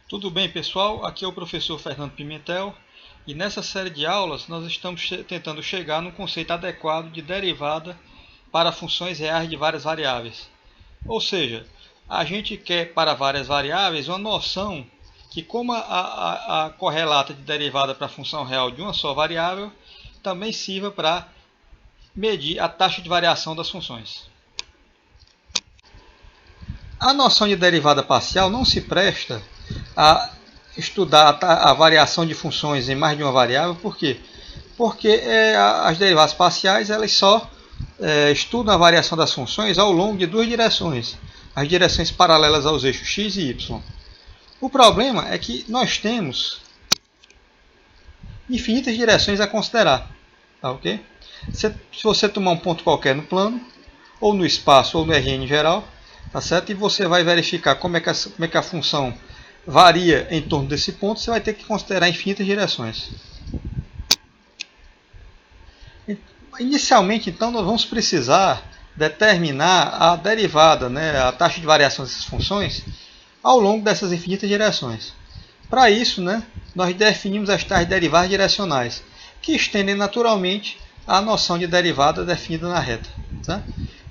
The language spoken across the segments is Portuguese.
Tudo bem, pessoal? Aqui é o professor Fernando Pimentel e nessa série de aulas nós estamos tentando chegar num conceito adequado de derivada para funções reais de várias variáveis. Ou seja, a gente quer para várias variáveis uma noção que, como a correlata de derivada para a função real de uma só variável, também sirva para medir a taxa de variação das funções. A noção de derivada parcial não se presta a estudar a variação de funções em mais de uma variável. Por quê? Porque as derivadas parciais elas só estudam a variação das funções ao longo de duas direções, as direções paralelas aos eixos x e y. O problema é que nós temos infinitas direções a considerar. Tá, ok? Se você tomar um ponto qualquer no plano, ou no espaço, ou no Rn em geral, tá certo? E você vai verificar como é que a função varia em torno desse ponto, você vai ter que considerar infinitas direções. Inicialmente, então, nós vamos precisar determinar a derivada, né, a taxa de variação dessas funções, ao longo dessas infinitas direções. Para isso, né, nós definimos as tais derivadas direcionais, que estendem naturalmente a noção de derivada definida na reta. Tá?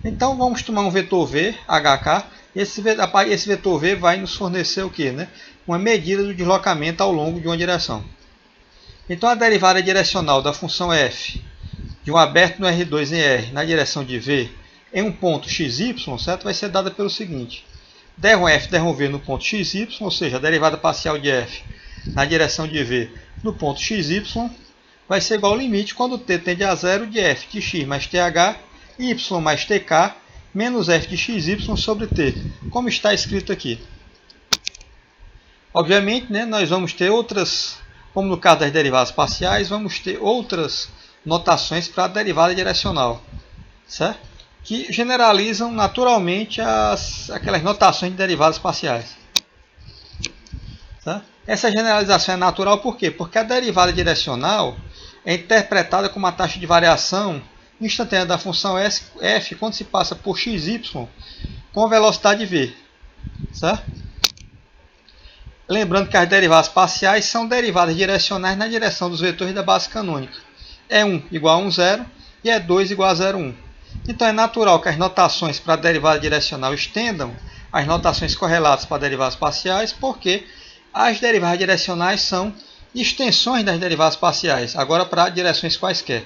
Então, vamos tomar um vetor v, hk, e esse vetor v vai nos fornecer o quê? Né? Uma medida do deslocamento ao longo de uma direção. Então, a derivada direcional da função f de um aberto no R2 em R na direção de v em um ponto xy, certo? Vai ser dada pelo seguinte. Der1f, der1v no ponto xy, ou seja, a derivada parcial de f na direção de v no ponto xy, vai ser igual ao limite quando t tende a zero de f de x mais th, y mais tk, menos f de xy sobre t, como está escrito aqui. Obviamente, né, nós vamos ter outras, como no caso das derivadas parciais, vamos ter outras notações para a derivada direcional, certo? Que generalizam naturalmente aquelas notações de derivadas parciais. Tá? Essa generalização é natural por quê? Porque a derivada direcional é interpretada como a taxa de variação instantânea da função f quando se passa por xy com velocidade v. Certo? Lembrando que as derivadas parciais são derivadas direcionais na direção dos vetores da base canônica. E1 igual a 1, 0 e E2 igual a 0, 1. Então é natural que as notações para a derivada direcional estendam as notações correlatas para derivadas parciais, porque as derivadas direcionais são extensões das derivadas parciais, agora para direções quaisquer.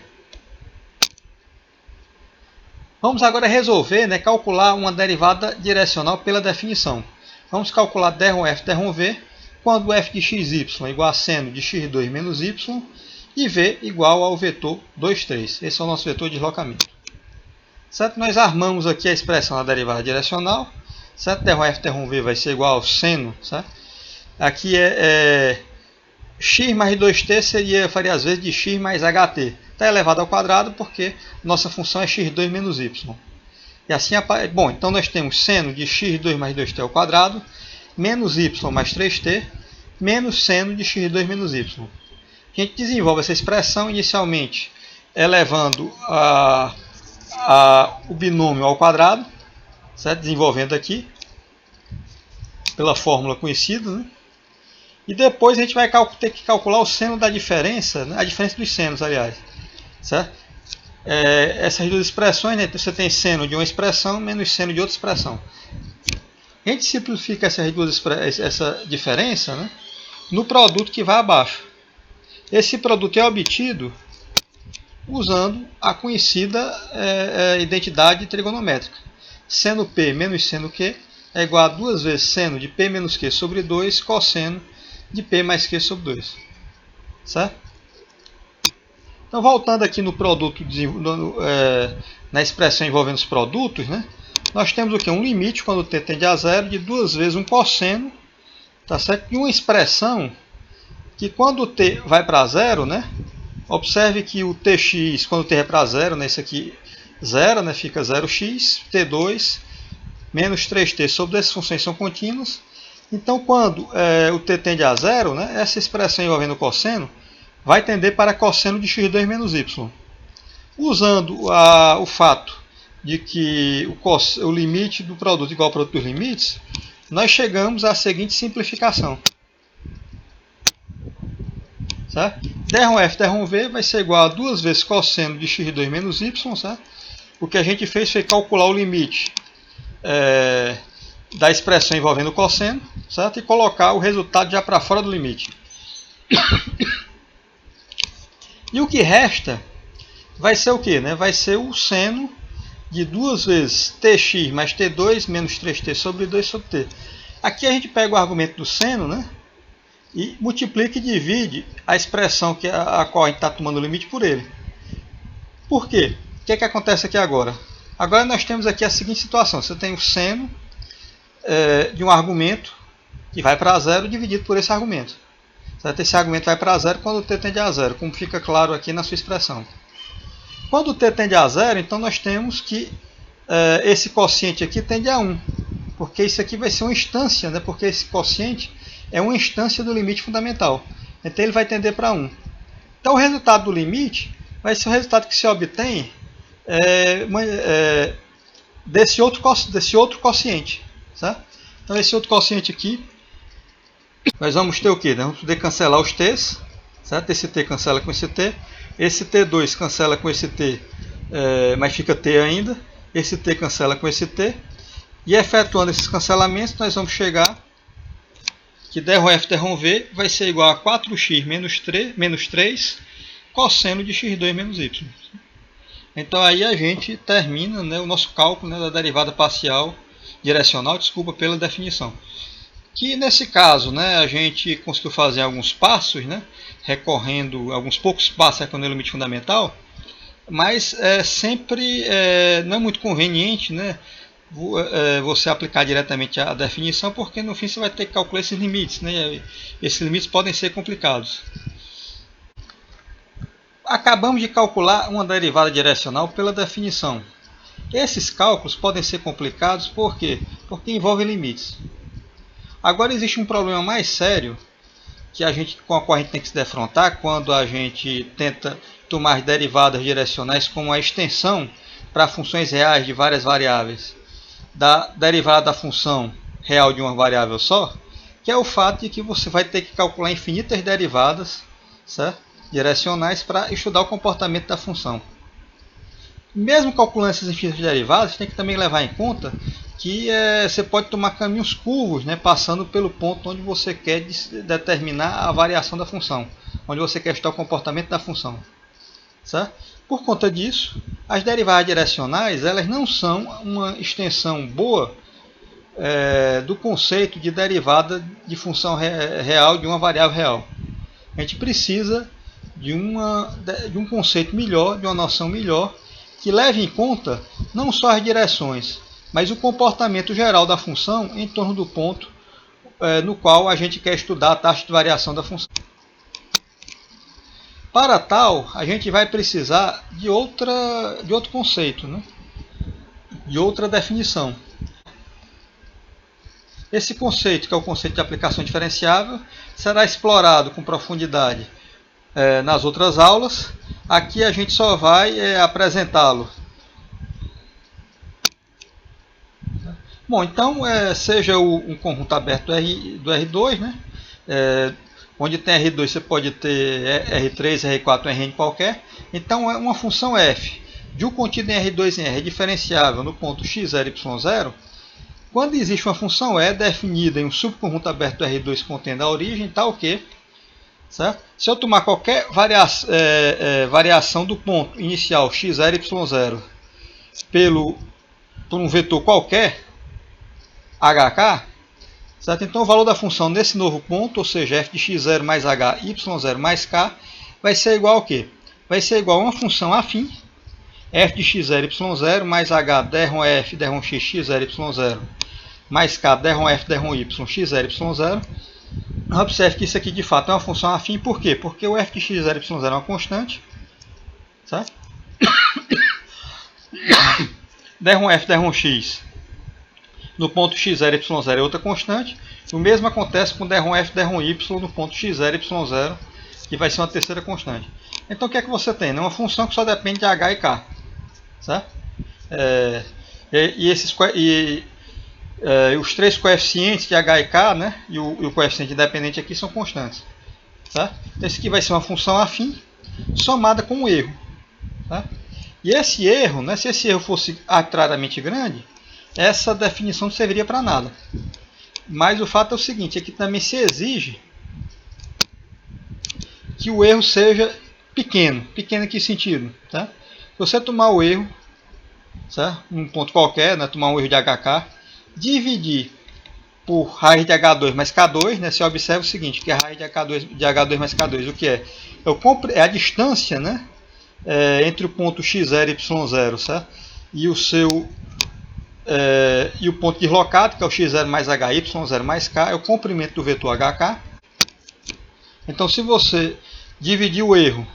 Vamos agora resolver, né, calcular uma derivada direcional pela definição. Vamos calcular der1f, der1v, quando f de xy é igual a seno de x2 menos y, e v igual ao vetor 2, 3. Esse é o nosso vetor de deslocamento. Certo? Nós armamos aqui a expressão da derivada direcional. Certo? Der1f, der1v vai ser igual ao seno. Certo? Aqui x mais 2t faria as vezes de x mais ht. Está elevado ao quadrado porque nossa função é x2 menos y. E assim, bom, então nós temos seno de x2 mais 2t ao quadrado, menos y mais 3t, menos seno de x2 menos y. A gente desenvolve essa expressão inicialmente elevando o binômio ao quadrado, certo? Desenvolvendo aqui pela fórmula conhecida, né? E depois a gente vai ter que calcular o seno da diferença, né? A diferença dos senos, aliás. Certo? Essas duas expressões, né? Você tem seno de uma expressão menos seno de outra expressão. A gente simplifica essa diferença, né, no produto que vai abaixo. Esse produto é obtido usando a conhecida identidade trigonométrica. Seno P menos seno Q é igual a 2 vezes seno de P menos Q sobre 2 cosseno de P mais Q sobre 2. Certo? Então, voltando aqui no produto, na expressão envolvendo os produtos, né, nós temos o quê? Um limite, quando t tende a zero, de 2 vezes um cosseno, tá certo? E uma expressão que quando t vai para zero, né, observe que o tx, quando t vai para zero, né, isso aqui zero, né, fica 0x, t2, menos 3t sobre essas funções são contínuas. Então, quando o t tende a zero, né, essa expressão envolvendo o cosseno vai tender para cosseno de x2 menos y. Usando o fato de que o limite do produto igual ao produto dos limites, nós chegamos à seguinte simplificação. certo? D1F, D1V vai ser igual a 2 vezes cosseno de x2 menos y, certo? O que a gente fez foi calcular o limite da expressão envolvendo o cosseno, certo? E colocar o resultado já para fora do limite. E o que resta vai ser o que? Né? Vai ser o seno de 2 vezes tx mais t2 menos 3t sobre 2 sobre t. Aqui a gente pega o argumento do seno, né? E multiplica e divide a expressão a qual a gente está tomando o limite por ele. Por quê? O que acontece aqui agora? Agora nós temos aqui a seguinte situação. Você tem o seno de um argumento que vai para zero dividido por esse argumento. Certo? Esse argumento vai para zero quando o t tende a zero, como fica claro aqui na sua expressão. Quando o t tende a zero, então nós temos que esse quociente aqui tende a 1. Porque isso aqui vai ser uma instância, né? Porque esse quociente é uma instância do limite fundamental. Então ele vai tender para 1. Então o resultado do limite vai ser o resultado que se obtém desse outro quociente. Certo? Então esse outro quociente aqui, nós vamos ter o quê? Nós vamos poder cancelar os t's. Certo? Esse t cancela com esse t. Esse t2 cancela com esse t, mas fica t ainda. Esse t cancela com esse t. E efetuando esses cancelamentos, nós vamos chegar que D1F, D1V vai ser igual a 4x menos 3 cosseno de x2 menos y. Então aí a gente termina, né, o nosso cálculo, né, da derivada parcial direcional, pela definição. Que nesse caso, né, a gente conseguiu fazer alguns passos, né, recorrendo alguns poucos passos recorrendo ao limite fundamental, mas sempre não é muito conveniente, né, você aplicar diretamente a definição, porque no fim você vai ter que calcular esses limites, né? Esses limites podem ser complicados. Acabamos de calcular uma derivada direcional pela definição. Esses cálculos podem ser complicados por quê? Porque envolvem limites. Agora existe um problema mais sério com a qual a gente tem que se defrontar quando a gente tenta tomar derivadas direcionais como a extensão para funções reais de várias variáveis da derivada da função real de uma variável só, que é o fato de que você vai ter que calcular infinitas derivadas, certo? Direcionais para estudar o comportamento da função. Mesmo calculando essas infinitas derivadas, tem que também levar em conta que você pode tomar caminhos curvos, né, passando pelo ponto onde você quer determinar a variação da função, onde você quer estudar o comportamento da função. Certo? Por conta disso, as derivadas direcionais elas não são uma extensão boa do conceito de derivada de função real de uma variável real. A gente precisa de um conceito melhor, de uma noção melhor, que leve em conta não só as direções, mas o comportamento geral da função em torno do ponto no qual a gente quer estudar a taxa de variação da função. Para tal, a gente vai precisar de outro conceito, né? De outra definição. Esse conceito, que é o conceito de aplicação diferenciável, será explorado com profundidade nas outras aulas. Aqui a gente só vai apresentá-lo. Bom, então, seja um conjunto aberto do R2, né? Onde tem R2 você pode ter R3, R4, Rn qualquer. Então uma função f de um contido em R2 em R é diferenciável no ponto x0, y0. Quando existe uma função e definida em um subconjunto aberto do R2 contendo a origem, tá ok. Certo? Se eu tomar qualquer variação do ponto inicial x0, y0 por um vetor qualquer, hk, certo? Então o valor da função nesse novo ponto, ou seja, f de x0 mais h, y0 mais k, vai ser igual ao quê? Vai ser igual a uma função afim, f de x0, y0 mais h, d(f), d(x), x0, y0, mais k, d(f), d(y), x0, y0. Observe que isso aqui de fato é uma função afim, por quê? Porque o f de x0, y0 é uma constante, certo? d(f), d(x), no ponto x0, y0 é outra constante. O mesmo acontece com d(f), d(y) no ponto x0, y0, que vai ser uma terceira constante. Então o que é que você tem? Uma função que só depende de h e k. Certo? Os três coeficientes de h e k, né, e o coeficiente independente aqui são constantes. Tá? Então, esse aqui vai ser uma função afim somada com um erro. Tá? E esse erro, né, se esse erro fosse arbitrariamente grande, essa definição não serviria para nada. Mas o fato é o seguinte, aqui também se exige que o erro seja pequeno. Pequeno em que sentido? Tá? Se você tomar o erro, certo? Num ponto qualquer, né, tomar um erro de HK, dividir por raiz de H2 mais K2, né, você observa o seguinte, que a raiz de H2 mais K2, o que é? É a distância, né, entre o ponto x0 e y0, certo? E o ponto deslocado, que é o x0 mais hy, y0 mais k, é o comprimento do vetor hk. Então, se você dividir o erro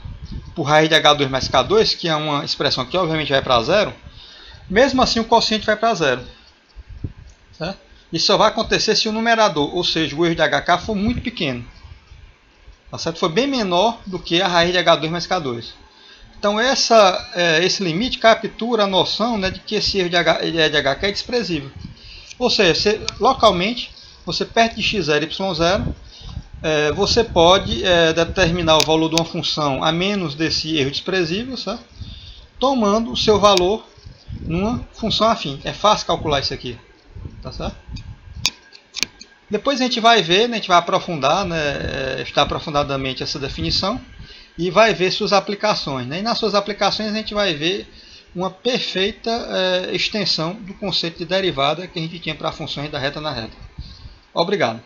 por raiz de h2 mais k2, que é uma expressão que obviamente vai para zero, mesmo assim o quociente vai para zero. Certo? Isso só vai acontecer se o numerador, ou seja, o erro de hk, for muito pequeno. Tá certo? For bem menor do que a raiz de h2 mais k2. Então esse limite captura a noção, né, de que esse erro de HK é desprezível. Ou seja, localmente, você perto de x0 e y0, você pode determinar o valor de uma função a menos desse erro desprezível, certo? Tomando o seu valor numa função afim. É fácil calcular isso aqui. Tá certo? Depois a gente vai ver, né, a gente vai aprofundar, né, estudar aprofundadamente essa definição e vai ver suas aplicações. Né? E nas suas aplicações a gente vai ver uma perfeita extensão do conceito de derivada que a gente tinha para funções da reta na reta. Obrigado.